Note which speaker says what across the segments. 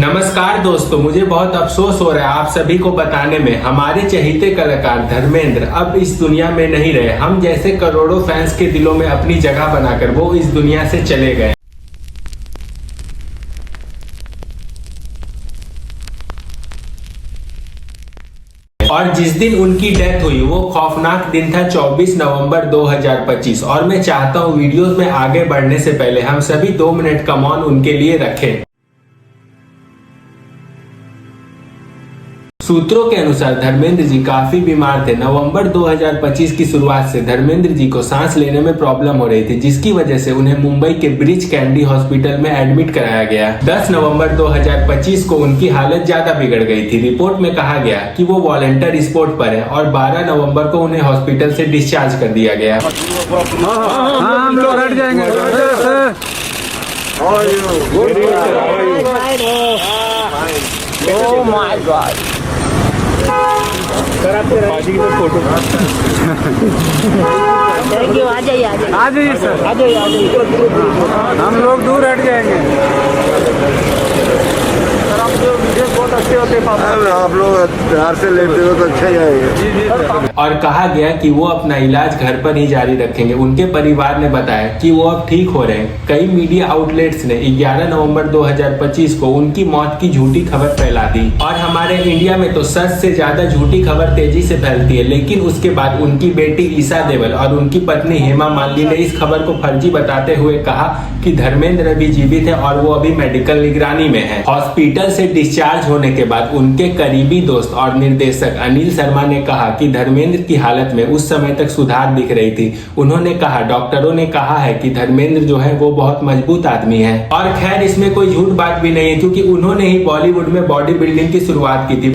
Speaker 1: नमस्कार दोस्तों, मुझे बहुत अफसोस हो रहा है आप सभी को बताने में। हमारे चहेते कलाकार धर्मेंद्र अब इस दुनिया में नहीं रहे। हम जैसे करोड़ों फैंस के दिलों में अपनी जगह बनाकर वो इस दुनिया से चले गए। और जिस दिन उनकी डेथ हुई वो खौफनाक दिन था 24 नवंबर 2025। और मैं चाहता हूं वीडियोस में आगे बढ़ने से पहले हम सभी 2 मिनट का मौन उनके लिए रखें। सूत्रों के अनुसार धर्मेंद्र जी काफी बीमार थे। नवंबर 2025 की शुरुआत से धर्मेंद्र जी को सांस लेने में प्रॉब्लम हो रही थी, जिसकी वजह से उन्हें मुंबई के ब्रीच कैंडी हॉस्पिटल में एडमिट कराया गया। 10 नवंबर 2025 को उनकी हालत ज्यादा बिगड़ गई थी। रिपोर्ट में कहा गया कि वो वॉलंटियर स्पोर्ट पर है और 12 नवंबर को उन्हें हॉस्पिटल से डिस्चार्ज कर दिया गया।
Speaker 2: हम लोग हट जाएंगे। Oh my God! फोटो आ जाइए सर, आ जाइए। हम लोग दूर हट जाएंगे सर। आप जो वीडियो बहुत अच्छे होते हैं, आप लोग प्यार से लेते हो तो अच्छा ही आएगा।
Speaker 1: और कहा गया कि वो अपना इलाज घर पर ही जारी रखेंगे। उनके परिवार ने बताया कि वो अब ठीक हो रहे हैं। कई मीडिया आउटलेट्स ने 11 नवंबर 2025 को उनकी मौत की झूठी खबर फैला दी। और हमारे इंडिया में तो सच से ज्यादा झूठी खबर तेजी से फैलती है, लेकिन उसके बाद उनकी बेटी ईशा देओल और उनकी पत्नी हेमा मालिनी ने इस खबर को फर्जी बताते हुए कहा कि धर्मेंद्र अभी जीवित है और वो अभी मेडिकल निगरानी में है। हॉस्पिटल से डिस्चार्ज होने के बाद उनके करीबी दोस्त और निर्देशक अनिल शर्मा ने कहा कि धर्मेंद्र की हालत में उस समय तक सुधार दिख रही थी। उन्होंने कहा, डॉक्टरों ने कहा है कि धर्मेंद्र जो है वो बहुत मजबूत आदमी है। और खैर इसमें कोई झूठ बात भी नहीं है, क्योंकि उन्होंने ही बॉलीवुड में बॉडी बिल्डिंग की शुरुआत की थी।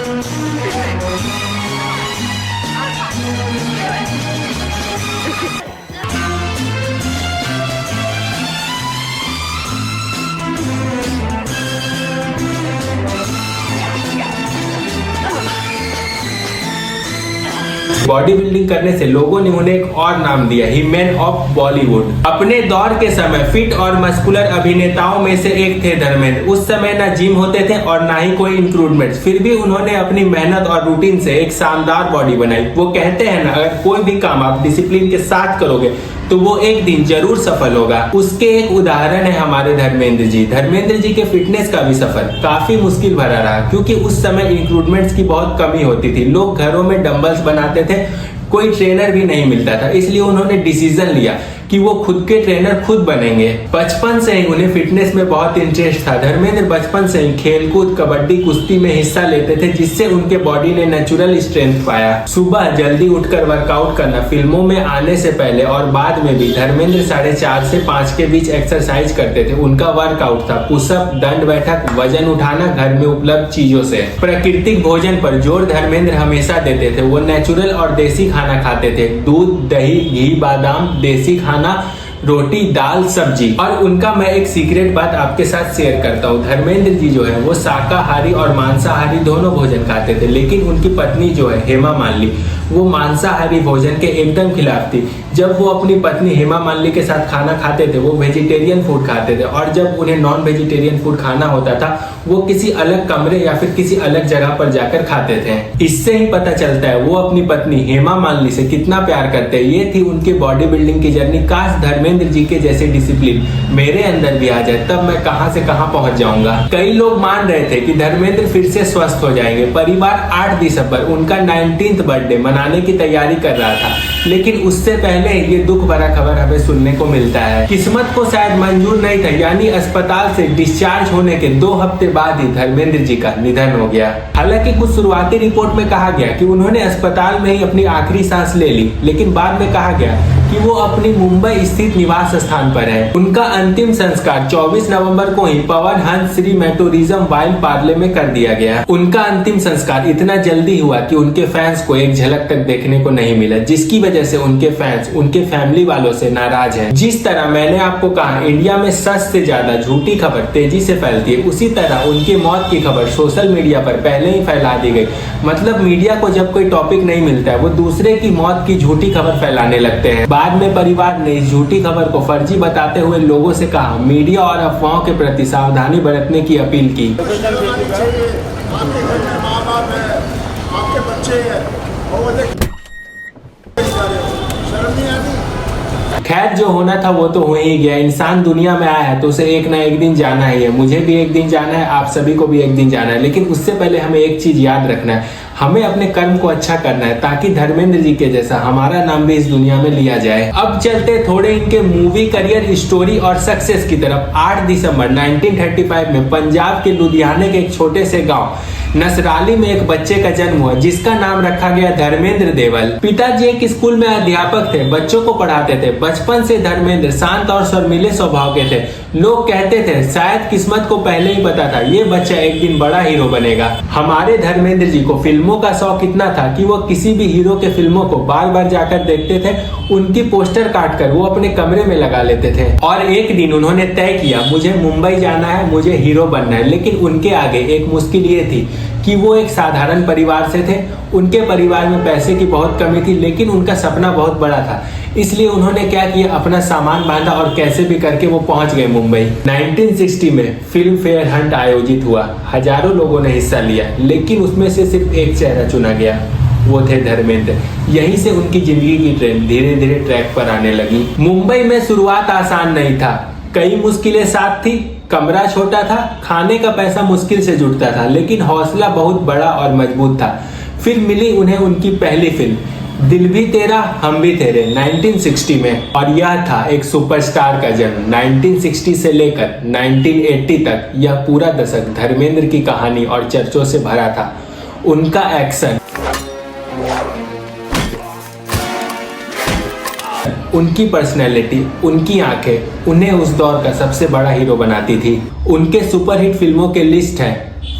Speaker 1: बॉडी बिल्डिंग करने से लोगों ने उन्हें एक और नाम दिया, ही मैन ऑफ बॉलीवुड। अपने दौर के समय फिट और मस्कुलर अभिनेताओं में से एक थे धर्मेंद्र। उस समय ना जिम होते थे और ना ही कोई इंक्रूवमेंट, फिर भी उन्होंने अपनी मेहनत और रूटीन से एक शानदार बॉडी बनाई। वो कहते हैं ना, अगर कोई भी काम आप डिसिप्लिन के साथ करोगे तो वो एक दिन जरूर सफल होगा। उसके एक उदाहरण है हमारे धर्मेंद्र जी। धर्मेंद्र जी के फिटनेस का भी सफर काफी मुश्किल भरा रहा, क्योंकि उस समय इंक्रूवमेंट्स की बहुत कमी होती थी। लोग घरों में डंबल्स बनाते थे, कोई ट्रेनर भी नहीं मिलता था। इसलिए उन्होंने डिसीजन लिया कि वो खुद के ट्रेनर खुद बनेंगे। बचपन से ही उन्हें फिटनेस में बहुत इंटरेस्ट था। धर्मेंद्र बचपन से ही खेलकूद, कबड्डी, कुश्ती में हिस्सा लेते थे, जिससे उनके बॉडी ने नेचुरल स्ट्रेंथ पाया। सुबह जल्दी उठकर वर्कआउट करना, फिल्मों में आने से पहले और बाद में भी धर्मेंद्र 4:30 से 5 के बीच एक्सरसाइज करते थे। उनका वर्कआउट था पुशअप, दंड बैठक, वजन उठाना घर में उपलब्ध चीजों से। प्राकृतिक भोजन पर जोर धर्मेंद्र हमेशा देते थे। वो नेचुरल और देसी खाना खाते थे, दूध, दही, घी, बादाम, देसी खाना, रोटी, दाल, सब्जी। और उनका मैं एक सीक्रेट बात आपके साथ शेयर करता हूँ। धर्मेंद्र जी जो है वो शाकाहारी और मांसाहारी दोनों भोजन खाते थे, लेकिन उनकी पत्नी जो है हेमा मालिनी, वो मांसाहारी भोजन के एकदम खिलाफ थी। जब वो अपनी पत्नी हेमा मालिनी के साथ खाना खाते थे वो वेजिटेरियन फूड खाते थे, और जब उन्हें नॉन वेजिटेरियन फूड खाना होता था वो किसी अलग कमरे या फिर किसी अलग जगह पर जाकर खाते थे। इससे ही पता चलता है वो अपनी पत्नी हेमा मालिनी से कितना प्यार करते हैं। ये थी उनकी बॉडी बिल्डिंग की जर्नी। काश धर्मेंद्र जी के जैसे डिसिप्लिन मेरे अंदर भी आ जाए, तब मैं कहां से कहां पहुंच जाऊंगा। कई लोग मान रहे थे कि धर्मेंद्र फिर से स्वस्थ हो जाएंगे। परिवार 8 दिसंबर उनका 19th बर्थडे मनाने की तैयारी कर रहा था, लेकिन उससे पहले ये दुख भरा खबर हमें सुनने को मिलता है। किस्मत को शायद मंजूर नहीं था, यानी अस्पताल से डिस्चार्ज होने के 2 हफ्ते बाद ही धर्मेंद्र जी का निधन हो गया। हालांकि कुछ शुरुआती रिपोर्ट में कहा गया कि उन्होंने अस्पताल में ही अपनी आखिरी सांस ले ली, लेकिन बाद में कहा गया कि वो अपनी मुंबई स्थित निवास स्थान पर है। उनका अंतिम संस्कार 24 नवंबर को ही पवन हंस श्री मेटोरिज्म वाइल्ड पार्ले में कर दिया गया। उनका अंतिम संस्कार इतना जल्दी हुआ कि उनके फैंस को एक झलक तक देखने को नहीं मिला, जिसकी वजह से उनके फैंस उनके फैमिली वालों से नाराज हैं। जिस तरह मैंने आपको कहा इंडिया में सच से ज्यादा झूठी खबर तेजी से फैलती है, उसी तरह उनकी मौत की खबर सोशल मीडिया पर पहले ही फैला दी गई। मतलब मीडिया को जब कोई टॉपिक नहीं मिलता है वो दूसरे की मौत की झूठी खबर फैलाने लगते हैं। बाद में परिवार ने इस झूठी खबर को फर्जी बताते हुए लोगों से कहा, मीडिया और अफवाहों के प्रति सावधानी बरतने की अपील की।
Speaker 3: आपके घर में माँ बाप है, आपके बच्चे हैं, शर्म नहीं आती?
Speaker 1: खैर, जो होना था वो तो हो ही गया। इंसान दुनिया में आया है तो उसे एक ना एक दिन जाना ही है। मुझे भी एक दिन जाना है, आप सभी को भी एक दिन जाना है। लेकिन उससे पहले हमें एक चीज याद रखना है, हमें अपने कर्म को अच्छा करना है ताकि धर्मेंद्र जी के जैसा हमारा नाम भी इस दुनिया में लिया जाए। अब चलते थोड़े इनके मूवी करियर, स्टोरी और सक्सेस की तरफ। 8 दिसंबर 1935 में पंजाब के लुधियाने के एक छोटे से गांव नसराली में एक बच्चे का जन्म हुआ जिसका नाम रखा गया धर्मेंद्र देवल। पिताजी एक स्कूल में अध्यापक थे, बच्चों को पढ़ाते थे। बचपन से धर्मेंद्र शांत और शर्मीले स्वभाव के थे। लोग कहते थे शायद किस्मत को पहले ही पता था ये बच्चा एक दिन बड़ा हीरो बनेगा। हमारे धर्मेंद्र जी को फिल्मों का शौक इतना था कि वो किसी भी हीरो के फिल्मों को बार बार जाकर देखते थे। उनकी पोस्टर काट कर वो अपने कमरे में लगा लेते थे। और एक दिन उन्होंने तय किया, मुझे मुंबई जाना है, मुझे हीरो बनना है। लेकिन उनके आगे एक मुश्किल ये थी कि वो एक साधारण परिवार से थे। उनके परिवार में पैसे की बहुत कमी थी, लेकिन उनका सपना बहुत बड़ा था। इसलिए उन्होंने क्या किया, अपना सामान बांधा और कैसे भी करके वो पहुंच गए मुंबई। 1960 में फिल्म फेयर हंट आयोजित हुआ। हजारों लोगों ने हिस्सा लिया, लेकिन उसमें से सिर्फ एक चेहरा चुना गया, वो थे धर्मेंद्र। यहीं से उनकी जिंदगी की ट्रेन धीरे धीरे ट्रैक पर आने लगी। मुंबई में शुरुआत आसान नहीं था, कई मुश्किलें साथ थी। कमरा छोटा था, खाने का पैसा मुश्किल से जुटता था, लेकिन हौसला बहुत बड़ा और मजबूत था। फिर मिली उन्हें उनकी पहली फिल्म दिल भी तेरा हम भी तेरे 1960 में, और यह था एक सुपरस्टार का जन्म। 1960 से लेकर 1980 तक यह पूरा दशक धर्मेंद्र की कहानी और चर्चों से भरा था। उनका एक्शन, उनकी पर्सनैलिटी, उनकी आंखें उन्हें उस दौर का सबसे बड़ा हीरो बनाती थी। उनके सुपरहिट फिल्मों के लिस्ट है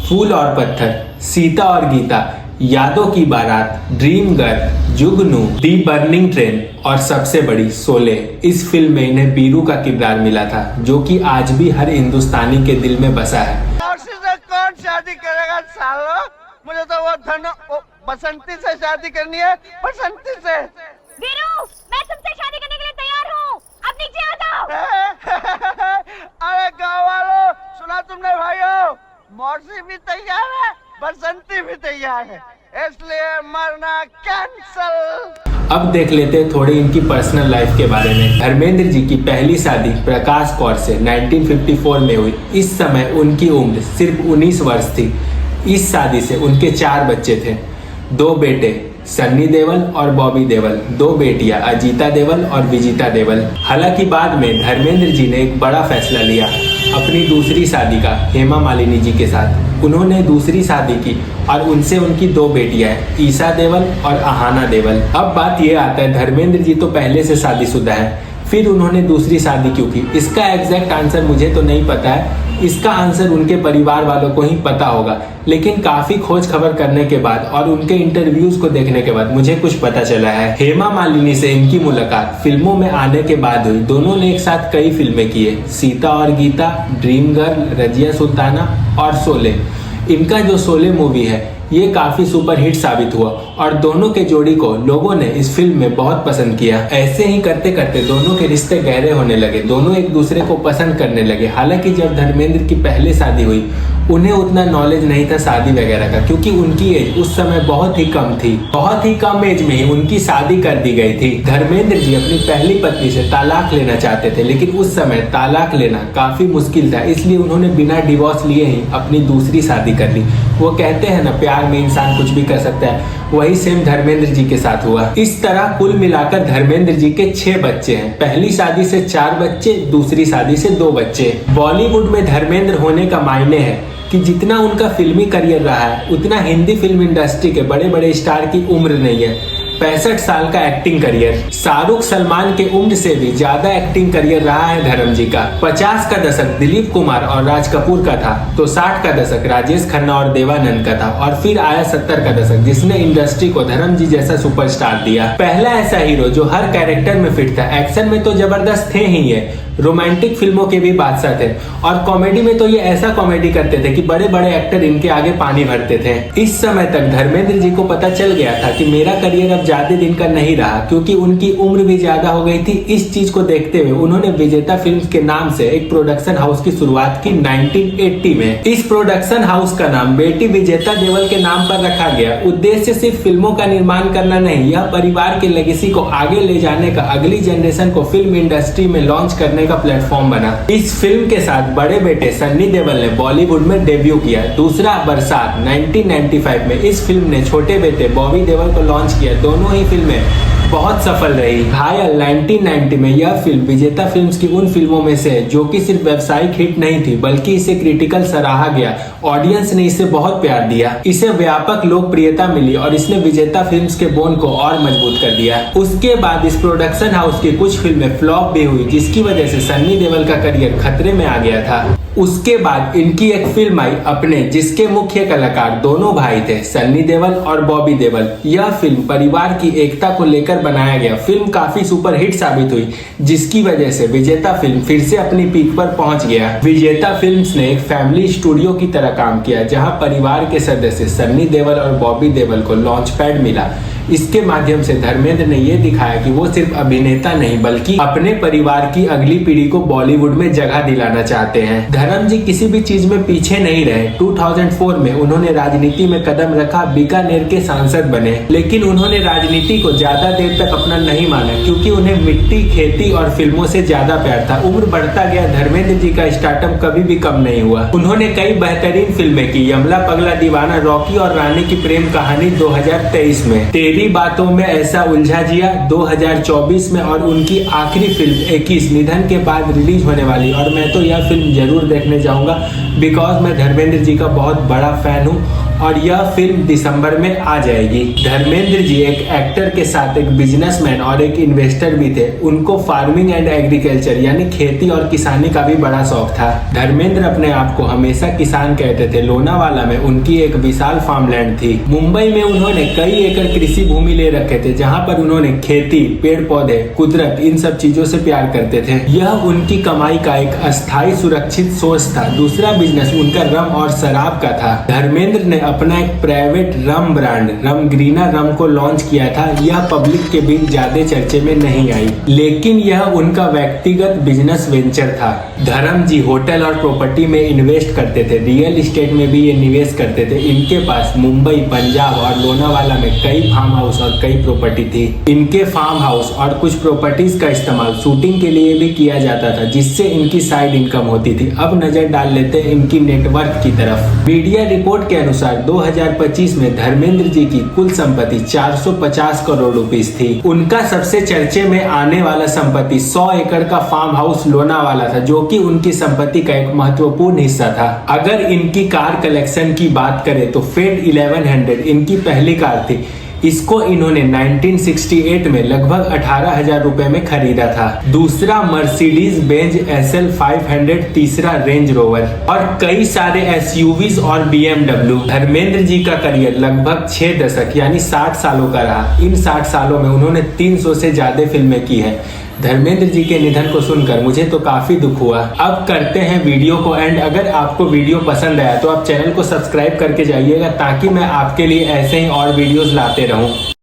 Speaker 1: फूल और पत्थर, सीता और गीता, यादों की बारात, ड्रीम गर्ल, जुगनू, दी बर्निंग ट्रेन और सबसे बड़ी शोले। इस फिल्म में इन्हें बीरू का किरदार मिला था, जो कि आज भी हर हिंदुस्तानी के दिल में बसा है।
Speaker 3: कौन शादी करेगा सालो? मुझे तो वो बसंती से शादी करनी है, बसंती से।
Speaker 4: वीरू, मैं तुमसे शादी करने के लिए तैयार हूँ। अब नीचे आ जाओ।
Speaker 3: अरे गाँव वालों, सुना तुमने भाइयों? मौसी भी तैयार है, बसंती भी तैयार है, इसलिए मरना कैंसल।
Speaker 1: अब देख लेते हैं थोड़ी इनकी पर्सनल लाइफ के बारे में। धर्मेंद्र जी की पहली शादी प्रकाश कौर से 1954 में हुई। इस समय उनकी उम्र सिर्फ 19 वर्ष थी। इस शादी से उनके 4 बच्चे थे, 2 बेटे सन्नी देवल और बॉबी देवल, 2 बेटियां अजीता देवल और विजिता देवल। हालांकि बाद में धर्मेंद्र जी ने एक बड़ा फैसला लिया अपनी दूसरी शादी का हेमा मालिनी जी के साथ। उन्होंने दूसरी शादी की और उनसे उनकी 2 बेटियां हैं, ईशा देवल और आहाना देवल। अब बात ये आता है, धर्मेंद्र जी तो पहले से शादीशुदा है, फिर उन्होंने दूसरी शादी क्यों की? इसका एग्जैक्ट आंसर मुझे तो नहीं पता है, इसका आंसर उनके परिवार वालों को ही पता होगा। लेकिन काफी खोज खबर करने के बाद और उनके इंटरव्यूज को देखने के बाद मुझे कुछ पता चला है। हेमा मालिनी से इनकी मुलाकात फिल्मों में आने के बाद हुई। दोनों ने एक साथ कई फिल्में की है, सीता और गीता, ड्रीम गर्ल, रजिया सुल्ताना और शोले। इनका जो शोले मूवी है ये काफी सुपरहिट साबित हुआ और दोनों के जोड़ी को लोगों ने इस फिल्म में बहुत पसंद किया। ऐसे ही करते करते दोनों के रिश्ते गहरे होने लगे, दोनों एक दूसरे को पसंद करने लगे। हालांकि जब धर्मेंद्र की पहले शादी हुई उन्हें उतना नॉलेज नहीं था शादी वगैरह का, क्योंकि उनकी एज उस समय बहुत ही कम थी। बहुत ही कम एज में ही उनकी शादी कर दी गई थी। धर्मेंद्र जी अपनी पहली पत्नी से तालाक लेना चाहते थे, लेकिन उस समय तालाक लेना काफी मुश्किल था, इसलिए उन्होंने बिना डिवोर्स लिए ही अपनी दूसरी शादी कर ली। वो कहते हैं ना, प्यार में इंसान कुछ भी कर सकता है, वही सेम धर्मेंद्र जी के साथ हुआ। इस तरह कुल मिलाकर धर्मेंद्र जी के 6 बच्चे हैं। पहली शादी से 4 बच्चे, दूसरी शादी से 2 बच्चे। बॉलीवुड में धर्मेंद्र होने का मायने है कि जितना उनका फिल्मी करियर रहा है उतना हिंदी फिल्म इंडस्ट्री के बड़े बड़े स्टार की उम्र नहीं है। 65 साल का एक्टिंग करियर, शाहरुख सलमान के उम्र से भी ज्यादा एक्टिंग करियर रहा है धर्म जी का। 50 का दशक दिलीप कुमार और राज कपूर का था, तो 60 का दशक राजेश खन्ना और देवानंद का था, और फिर आया 70 का दशक जिसने इंडस्ट्री को धर्म जी जैसा सुपरस्टार दिया। पहला ऐसा हीरो जो हर कैरेक्टर में फिट था। एक्शन में तो जबरदस्त थे ही है, रोमांटिक फिल्मों के भी बादशाह थे और कॉमेडी में तो ये ऐसा कॉमेडी करते थे कि बड़े बड़े एक्टर इनके आगे पानी भरते थे। इस समय तक धर्मेंद्र जी को पता चल गया था कि मेरा करियर अब ज्यादा दिन का नहीं रहा, क्योंकि उनकी उम्र भी ज्यादा हो गई थी। इस चीज को देखते हुए उन्होंने विजेता फिल्म्स के नाम से एक प्रोडक्शन हाउस की शुरुआत की 1980 में। इस प्रोडक्शन हाउस का नाम बेटी विजेता देवल के नाम पर रखा गया। उद्देश्य सिर्फ फिल्मों का निर्माण करना नहीं, यह परिवार के लेगेसी को आगे ले जाने का, अगली जनरेशन को फिल्म इंडस्ट्री में लॉन्च करने का प्लेटफॉर्म बना। इस फिल्म के साथ बड़े बेटे सन्नी देओल ने बॉलीवुड में डेब्यू किया। दूसरा बरसात 1995 में इस फिल्म ने छोटे बेटे बॉबी देओल को लॉन्च किया। दोनों ही फिल्में बहुत सफल रही। घायल 1990 में यह फिल्म विजेता फिल्म्स की उन फिल्मों में से है जो कि सिर्फ व्यावसायिक हिट नहीं थी, बल्कि इसे क्रिटिकल सराहा गया। ऑडियंस ने इसे बहुत प्यार दिया, इसे व्यापक लोकप्रियता मिली और इसने विजेता फिल्म्स के बोन को और मजबूत कर दिया। उसके बाद इस प्रोडक्शन हाउस की कुछ फिल्में फ्लॉप भी हुई, जिसकी वजह से सन्नी देओल का करियर खतरे में आ गया था। उसके बाद इनकी एक फिल्म आई अपने, जिसके मुख्य कलाकार दोनों भाई थे, सन्नी देओल और बॉबी देओल। यह फिल्म परिवार की एकता को लेकर बनाया गया। फिल्म काफी सुपरहिट साबित हुई, जिसकी वजह से विजेता फिल्म फिर से अपनी पीक पर पहुंच गया। विजेता फिल्म्स ने एक फैमिली स्टूडियो की तरह काम किया, जहां परिवार के सदस्य सन्नी देओल और बॉबी देओल को लॉन्च पैड मिला। इसके माध्यम से धर्मेंद्र ने यह दिखाया कि वो सिर्फ अभिनेता नहीं, बल्कि अपने परिवार की अगली पीढ़ी को बॉलीवुड में जगह दिलाना चाहते हैं। धर्म जी किसी भी चीज में पीछे नहीं रहे। 2004 में उन्होंने राजनीति में कदम रखा, बीकानेर के सांसद बने, लेकिन उन्होंने राजनीति को ज्यादा देर तक अपना नहीं माना, क्योंकि उन्हें मिट्टी, खेती और फिल्मों से ज्यादा प्यार था। उम्र बढ़ता गया, धर्मेंद्र जी का स्टार्टअप कभी भी कम नहीं हुआ। उन्होंने कई बेहतरीन फिल्में की, यमला पगला दीवाना, रॉकी और रानी की प्रेम कहानी 2023 में, तेरी बातों में ऐसा उलझा जिया 2024 में, और उनकी आखिरी फिल्म 21 निधन के बाद रिलीज होने वाली। और मैं तो यह फिल्म जरूर देखने जाऊंगा, बिकॉज मैं धर्मेंद्र जी का बहुत बड़ा फैन हूँ, और यह फिल्म दिसंबर में आ जाएगी। धर्मेंद्र जी एक एक्टर के साथ एक बिजनेसमैन और एक इन्वेस्टर भी थे। उनको फार्मिंग एंड एग्रीकल्चर यानी खेती और किसानी का भी बड़ा शौक था। धर्मेंद्र अपने आप को हमेशा किसान कहते थे। लोनावाला में उनकी एक विशाल फार्मलैंड थी। मुंबई में उन्होंने कई एकड़ कृषि भूमि ले रखे थे, जहां पर उन्होंने खेती, पेड़ पौधे, कुदरत, इन सब चीजों से प्यार करते थे। यह उनकी कमाई का एक अस्थायी सुरक्षित सोर्स था। दूसरा बिजनेस उनका रम और शराब का था। धर्मेंद्र ने अपना एक प्राइवेट रम ब्रांड रमग्रीना रम को लॉन्च किया था। यह पब्लिक के बीच ज्यादा चर्चे में नहीं आई, लेकिन यह उनका व्यक्तिगत बिजनेस वेंचर था। धर्म जी होटल और प्रॉपर्टी में इन्वेस्ट करते थे, रियल एस्टेट में भी ये निवेश करते थे। इनके पास मुंबई, पंजाब और लोनावाला में कई फार्म हाउस और कई प्रॉपर्टी थी। इनके फार्म हाउस और कुछ प्रॉपर्टीज का इस्तेमाल शूटिंग के लिए भी किया जाता था, जिससे इनकी साइड इनकम होती थी। अब नजर डाल लेते हैं इनकी नेटवर्क की तरफ। मीडिया रिपोर्ट के अनुसार 2025 में धर्मेंद्र जी की कुल संपत्ति 450 करोड़ रुपीस थी। उनका सबसे चर्चे में आने वाला संपत्ति 100 एकड़ का फार्म हाउस लोनावाला था, जो कि उनकी संपत्ति का एक महत्वपूर्ण हिस्सा था। अगर इनकी कार कलेक्शन की बात करें तो फेट 1100 इनकी पहली कार थी। इसको इन्होंने 1968 में लगभग 18,000 रुपए में खरीदा था। दूसरा मर्सिडीज बेंज SL 500, तीसरा रेंज रोवर और कई सारे SUVs और BMW। धर्मेंद्र जी का करियर लगभग 6 दशक यानी 60 सालों का रहा। इन 60 सालों में उन्होंने 300 से ज्यादा फिल्में की है। धर्मेंद्र जी के निधन को सुनकर मुझे तो काफी दुख हुआ। अब करते हैं वीडियो को एंड। अगर आपको वीडियो पसंद आया तो आप चैनल को सब्सक्राइब करके जाइएगा, ताकि मैं आपके लिए ऐसे ही और वीडियोस लाते रहूं।